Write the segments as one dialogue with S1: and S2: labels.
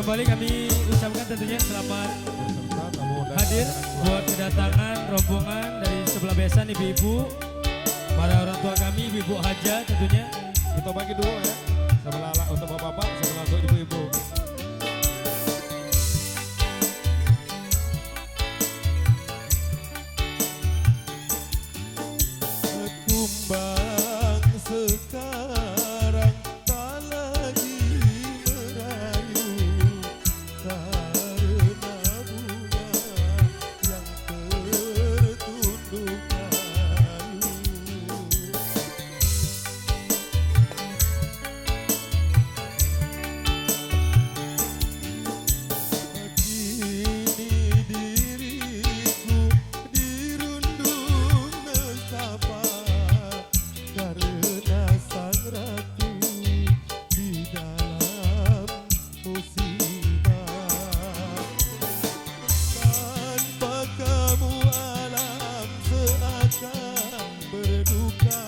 S1: kembali kami ucapkan tentunya selamat hadir buat kedatangan rombongan dari sebelah besan ibu-ibu, para orang tua kami, ibu-ibu hajat tentunya.
S2: Kita bagi dulu ya, sebelah untuk bapak-bapak, sebelah untuk ibu-ibu. Kumbang sekarang tak lagi merayu karena bunga yang tertunduk kayu. Kini diriku dirundung nestapa karena sang ratu di dalam musibah. Tanpa kamu alam seakan berduka,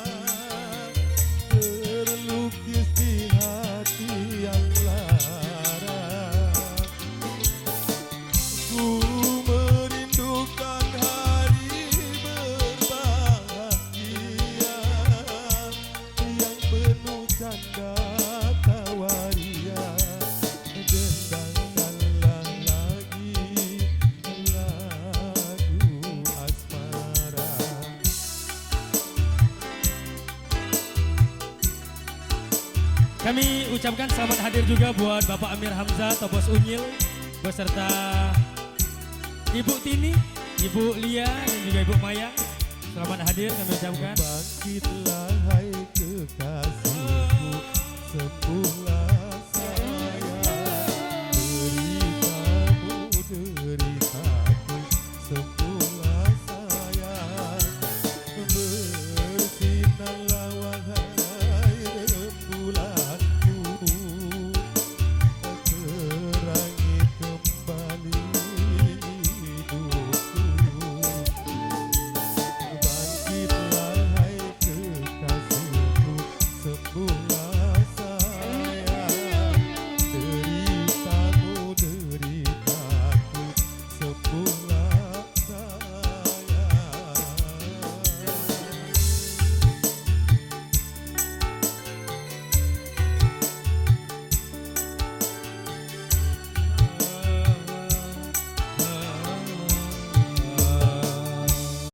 S2: terlukis di hati yang lara. Ku merindukan hari berbahagia yang penuh canda tawaria. Dendangkanlah lagi lagu asmara.
S1: Kami ucapkan selamat hadir juga buat Bapak Amir Hamzah atau Bos Unyil beserta Ibu Tini, Ibu Lia dan juga Ibu Maya. Selamat hadir kami ucapkan.
S2: Bangkitlah hai kekasihku, sembuhlah